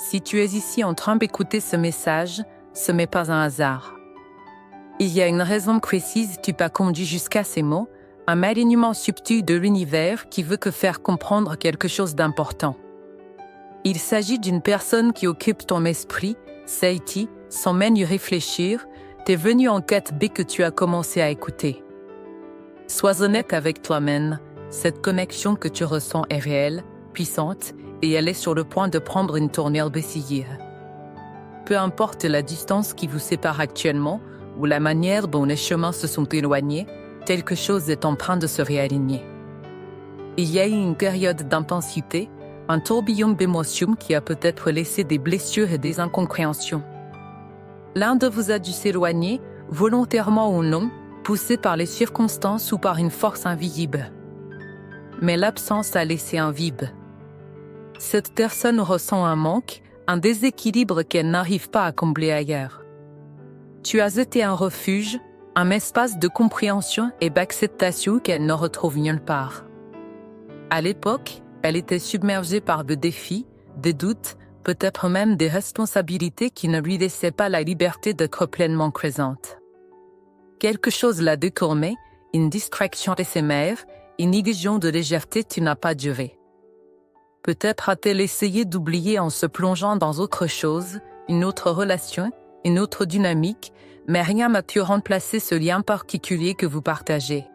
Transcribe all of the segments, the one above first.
Si tu es ici en train d'écouter ce message, ce n'est pas un hasard. Il y a une raison précise qui t'a conduit jusqu'à ces mots, un alignement subtil de l'univers qui veut te faire comprendre quelque chose d'important. Il s'agit d'une personne qui occupe ton esprit, celle-ci, sans même y réfléchir, t'est venue en quête dès que tu as commencé à écouter. Sois honnête avec toi-même, cette connexion que tu ressens est réelle, puissante, et elle est sur le point de prendre une tournure décisive. Peu importe la distance qui vous sépare actuellement, ou la manière dont les chemins se sont éloignés, quelque chose est en train de se réaligner. Il y a eu une période d'intensité, un tourbillon d'émotions qui a peut-être laissé des blessures et des incompréhensions. L'un de vous a dû s'éloigner, volontairement ou non, poussé par les circonstances ou par une force invisible. Mais l'absence a laissé un vide. Cette personne ressent un manque, un déséquilibre qu'elle n'arrive pas à combler ailleurs. Tu as été un refuge, un espace de compréhension et d'acceptation qu'elle ne retrouve nulle part. À l'époque, elle était submergée par des défis, des doutes, peut-être même des responsabilités qui ne lui laissaient pas la liberté d'être pleinement présente. Quelque chose l'a détournée, une distraction éphémère, une illusion de légèreté qui n'a pas duré. Peut-être a-t-elle essayé d'oublier en se plongeant dans autre chose, une autre relation, une autre dynamique, mais rien n'a pu remplacer ce lien particulier que vous partagez.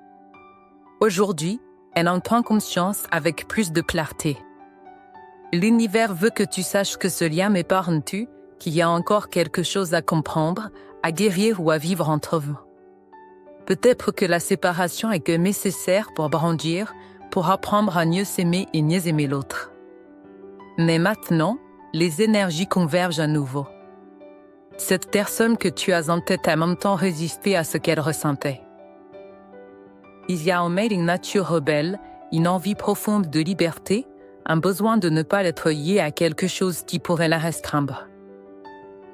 Aujourd'hui, elle en prend conscience avec plus de clarté. L'univers veut que tu saches que ce lien m'épargne-tu, qu'il y a encore quelque chose à comprendre, à guérir ou à vivre entre vous. Peut-être que la séparation est nécessaire pour grandir, pour apprendre à mieux s'aimer et mieux aimer l'autre. Mais maintenant, les énergies convergent à nouveau. Cette personne que tu as en tête a en même temps résisté à ce qu'elle ressentait. Il y a en elle une nature rebelle, une envie profonde de liberté, un besoin de ne pas être lié à quelque chose qui pourrait la restreindre.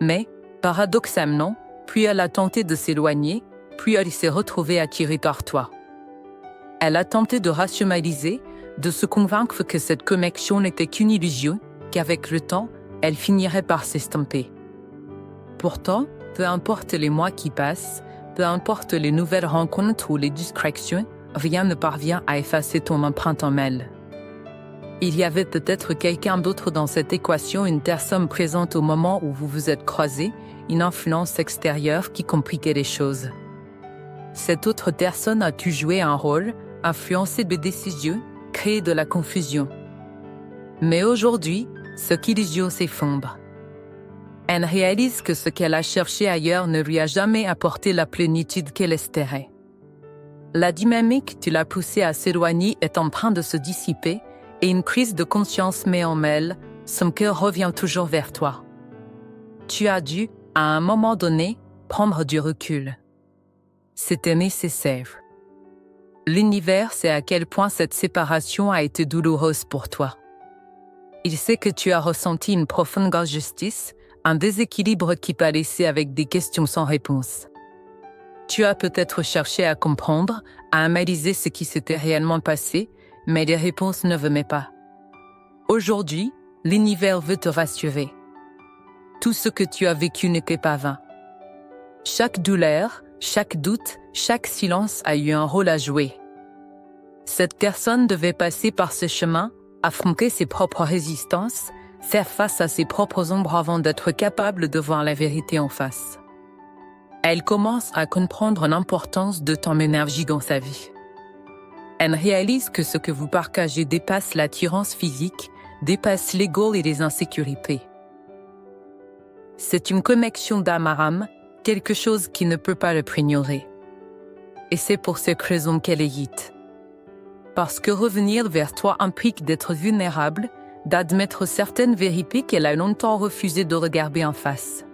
Mais, paradoxalement, plus elle a tenté de s'éloigner, plus elle s'est retrouvée attirée par toi. Elle a tenté de rationaliser, de se convaincre que cette connexion n'était qu'une illusion, qu'avec le temps, elle finirait par s'estomper. Pourtant, peu importe les mois qui passent, peu importe les nouvelles rencontres ou les distractions, rien ne parvient à effacer ton empreinte en elle. Il y avait peut-être quelqu'un d'autre dans cette équation, une personne présente au moment où vous vous êtes croisés, une influence extérieure qui compliquait les choses. Cette autre personne a dû jouer un rôle, influencer des décisions, créer de la confusion. Mais aujourd'hui, cette illusion s'effondre. Elle réalise que ce qu'elle a cherché ailleurs ne lui a jamais apporté la plénitude qu'elle espérait. La dynamique qui l'a poussée à s'éloigner est en train de se dissiper et une prise de conscience met en elle, son cœur revient toujours vers toi. Tu as dû, à un moment donné, prendre du recul. C'était nécessaire. L'univers sait à quel point cette séparation a été douloureuse pour toi. Il sait que tu as ressenti une profonde injustice, un déséquilibre qui t'a laissé avec des questions sans réponse. Tu as peut-être cherché à comprendre, à analyser ce qui s'était réellement passé, mais les réponses ne venaient pas. Aujourd'hui, l'univers veut te rassurer. Tout ce que tu as vécu n'était pas vain. Chaque douleur, chaque doute, chaque silence a eu un rôle à jouer. Cette personne devait passer par ce chemin, affronter ses propres résistances, faire face à ses propres ombres avant d'être capable de voir la vérité en face. Elle commence à comprendre l'importance de ton énergie dans sa vie. Elle réalise que ce que vous partagez dépasse l'attirance physique, dépasse l'ego et les insécurités. C'est une connexion d'âme à âme, quelque chose qui ne peut pas le ignorer. Et c'est pour cette raison qu'elle hésite. Parce que revenir vers toi implique d'être vulnérable, d'admettre certaines vérités qu'elle a longtemps refusé de regarder en face.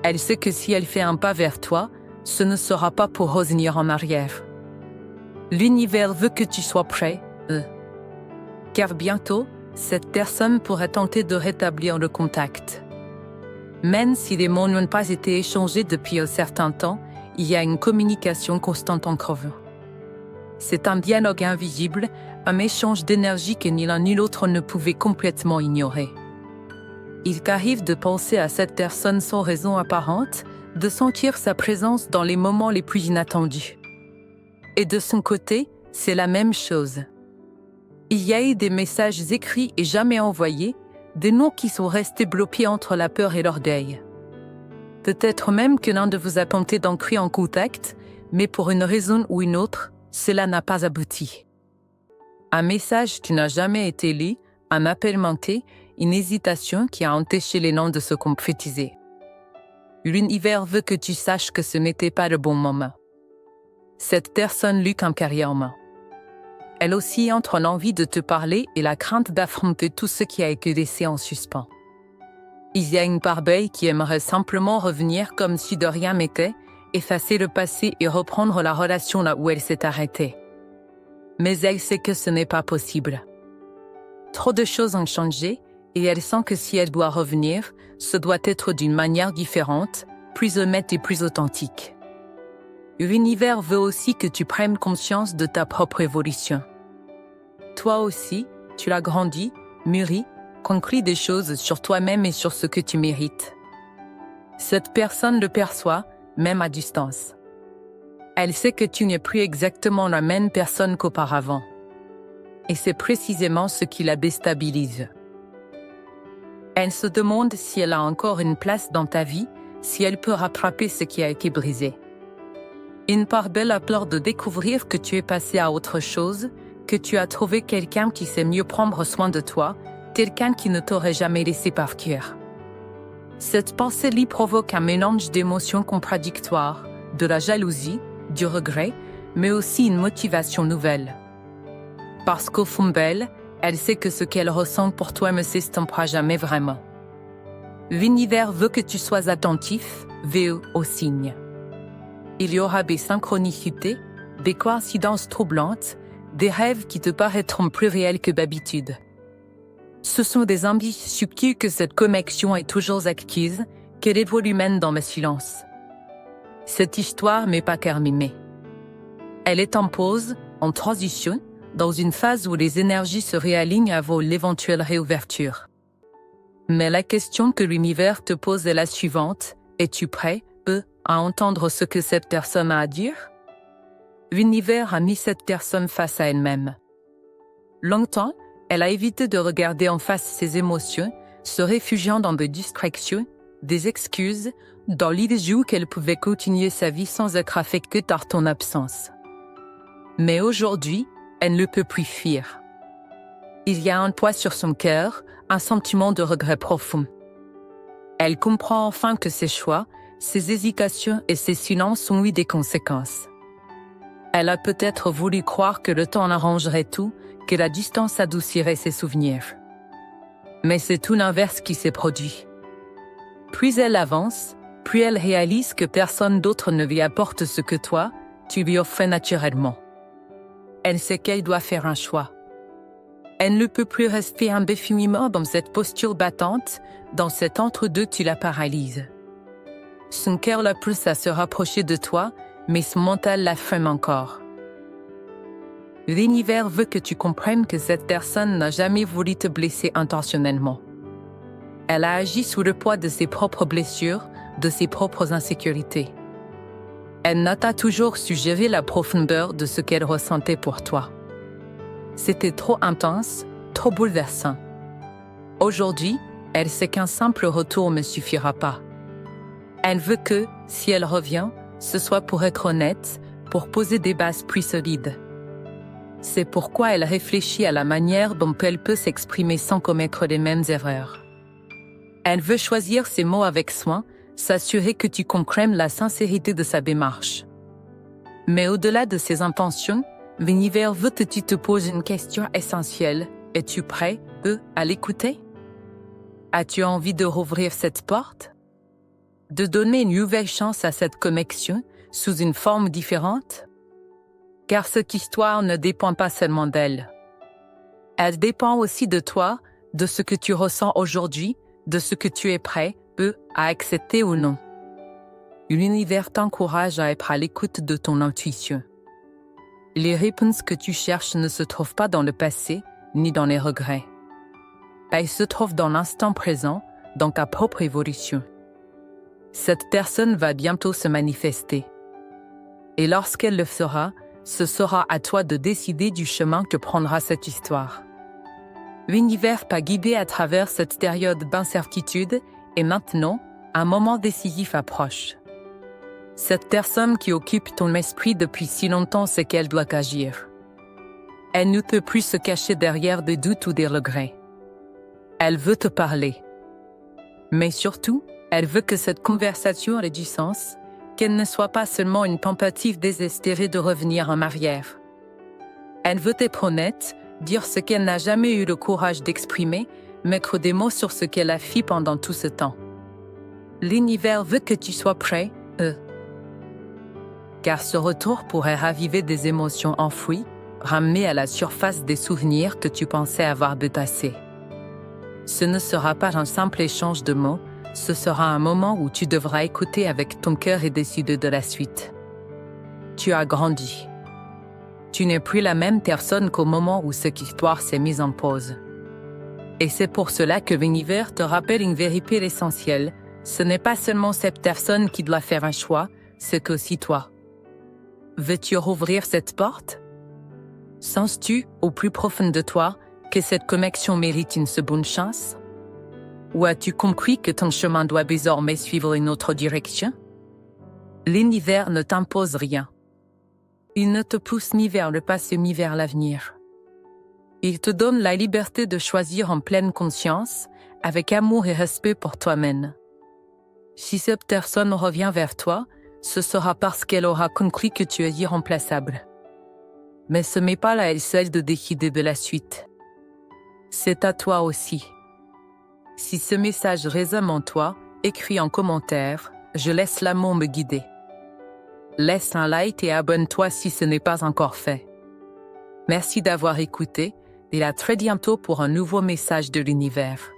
Elle sait que si elle fait un pas vers toi, ce ne sera pas pour revenir en arrière. L'univers veut que tu sois prêt, car bientôt, cette personne pourrait tenter de rétablir le contact. Même si les mots n'ont pas été échangés depuis un certain temps, il y a une communication constante entre vous. C'est un dialogue invisible, un échange d'énergie que ni l'un ni l'autre ne pouvait complètement ignorer. Il t'arrive de penser à cette personne sans raison apparente, de sentir sa présence dans les moments les plus inattendus. Et de son côté, c'est la même chose. Il y a eu des messages écrits et jamais envoyés, des noms qui sont restés bloqués entre la peur et l'orgueil. Peut-être même que l'un de vous a tenté d'entrer en contact, mais pour une raison ou une autre, cela n'a pas abouti. Un message qui n'a jamais été lu, un appel manqué, une hésitation qui a empêché les noms de se concrétiser. L'univers veut que tu saches que ce n'était pas le bon moment. Cette personne lutte intérieurement. Elle aussi entre l'envie de te parler et la crainte d'affronter tout ce qui a été laissé en suspens. Il y a une part d'elle qui aimerait simplement revenir comme si de rien n'était, effacer le passé et reprendre la relation là où elle s'est arrêtée. Mais elle sait que ce n'est pas possible. Trop de choses ont changé et elle sent que si elle doit revenir, ce doit être d'une manière différente, plus honnête et plus authentique. L'univers veut aussi que tu prennes conscience de ta propre évolution. Toi aussi, tu as grandi, mûri, compris des choses sur toi-même et sur ce que tu mérites. Cette personne le perçoit, même à distance. Elle sait que tu n'es plus exactement la même personne qu'auparavant. Et c'est précisément ce qui la déstabilise. Elle se demande si elle a encore une place dans ta vie, si elle peut rattraper ce qui a été brisé. Une part d'elle a peur de découvrir que tu es passé à autre chose, que tu as trouvé quelqu'un qui sait mieux prendre soin de toi, quelqu'un qui ne t'aurait jamais laissé partir. Cette pensée lui provoque un mélange d'émotions contradictoires, de la jalousie, du regret, mais aussi une motivation nouvelle. Parce qu'au fond d'elle, elle sait que ce qu'elle ressent pour toi ne s'estompera jamais vraiment. L'univers veut que tu sois attentif, veille aux signes. Il y aura des synchronicités, des coïncidences troublantes, des rêves qui te paraîtront plus réels que d'habitude. Ce sont des indices subtils que cette connexion est toujours acquise, qu'elle évolue même dans le silence. Cette histoire n'est pas terminée. Elle est en pause, en transition, dans une phase où les énergies se réalignent avant l'éventuelle réouverture. Mais la question que l'univers te pose est la suivante: es-tu prêt, à entendre ce que cette personne a à dire? L'univers a mis cette personne face à elle-même. Longtemps, elle a évité de regarder en face ses émotions, se réfugiant dans des distractions, des excuses, dans l'illusion qu'elle pouvait continuer sa vie sans être affectée par ton absence. Mais aujourd'hui, elle ne peut plus fuir. Il y a un poids sur son cœur, un sentiment de regret profond. Elle comprend enfin que ses choix, ses hésitations et ses silences ont eu des conséquences. Elle a peut-être voulu croire que le temps arrangerait tout, que la distance adoucirait ses souvenirs. Mais c'est tout l'inverse qui s'est produit. Plus elle avance, plus elle réalise que personne d'autre ne lui apporte ce que toi, tu lui offrais naturellement. Elle sait qu'elle doit faire un choix. Elle ne peut plus rester indéfiniment dans cette posture battante, dans cet entre-deux qui la paralyse. Son cœur la pousse à se rapprocher de toi, mais son mental la freine encore. L'univers veut que tu comprennes que cette personne n'a jamais voulu te blesser intentionnellement. Elle a agi sous le poids de ses propres blessures, de ses propres insécurités. Elle n'a pas toujours su gérer la profondeur de ce qu'elle ressentait pour toi. C'était trop intense, trop bouleversant. Aujourd'hui, elle sait qu'un simple retour ne suffira pas. Elle veut que, si elle revient, ce soit pour être honnête, pour poser des bases plus solides. C'est pourquoi elle réfléchit à la manière dont elle peut s'exprimer sans commettre les mêmes erreurs. Elle veut choisir ses mots avec soin, s'assurer que tu comprennes la sincérité de sa démarche. Mais au-delà de ses intentions, l'univers veut que tu te poses une question essentielle. Es-tu prêt, à l'écouter? As-tu envie de rouvrir cette porte? De donner une nouvelle chance à cette connexion, sous une forme différente? Car cette histoire ne dépend pas seulement d'elle. Elle dépend aussi de toi, de ce que tu ressens aujourd'hui, de ce que tu es prêt, à accepter ou non. L'univers t'encourage à être à l'écoute de ton intuition. Les réponses que tu cherches ne se trouvent pas dans le passé, ni dans les regrets. Elles se trouvent dans l'instant présent, dans ta propre évolution. Cette personne va bientôt se manifester. Et lorsqu'elle le fera, ce sera à toi de décider du chemin que prendra cette histoire. L'univers t'a guidé à travers cette période d'incertitude et maintenant, un moment décisif approche. Cette personne qui occupe ton esprit depuis si longtemps sait qu'elle doit agir. Elle ne peut plus se cacher derrière des doutes ou des regrets. Elle veut te parler. Mais surtout, elle veut que cette conversation ait du sens, qu'elle ne soit pas seulement une tentative désespérée de revenir en arrière. Elle veut être honnête, dire ce qu'elle n'a jamais eu le courage d'exprimer, mettre des mots sur ce qu'elle a fait pendant tout ce temps. L'univers veut que tu sois prêt, car ce retour pourrait raviver des émotions enfouies, ramener à la surface des souvenirs que tu pensais avoir dépassés. Ce ne sera pas un simple échange de mots, ce sera un moment où tu devras écouter avec ton cœur et décider de la suite. Tu as grandi. Tu n'es plus la même personne qu'au moment où cette histoire s'est mise en pause. Et c'est pour cela que l'univers te rappelle une vérité essentielle. Ce n'est pas seulement cette personne qui doit faire un choix, c'est aussi toi. Veux-tu rouvrir cette porte? Sens-tu, au plus profond de toi, que cette connexion mérite une seconde chance? Ou as-tu compris que ton chemin doit désormais suivre une autre direction? L'univers ne t'impose rien. Il ne te pousse ni vers le passé ni vers l'avenir. Il te donne la liberté de choisir en pleine conscience, avec amour et respect pour toi-même. Si cette personne revient vers toi, ce sera parce qu'elle aura compris que tu es irremplaçable. Mais ce n'est pas à elle seule de décider de la suite. C'est à toi aussi. Si ce message résonne en toi, écris en commentaire, je laisse l'amour me guider. Laisse un like et abonne-toi si ce n'est pas encore fait. Merci d'avoir écouté et à très bientôt pour un nouveau message de l'univers.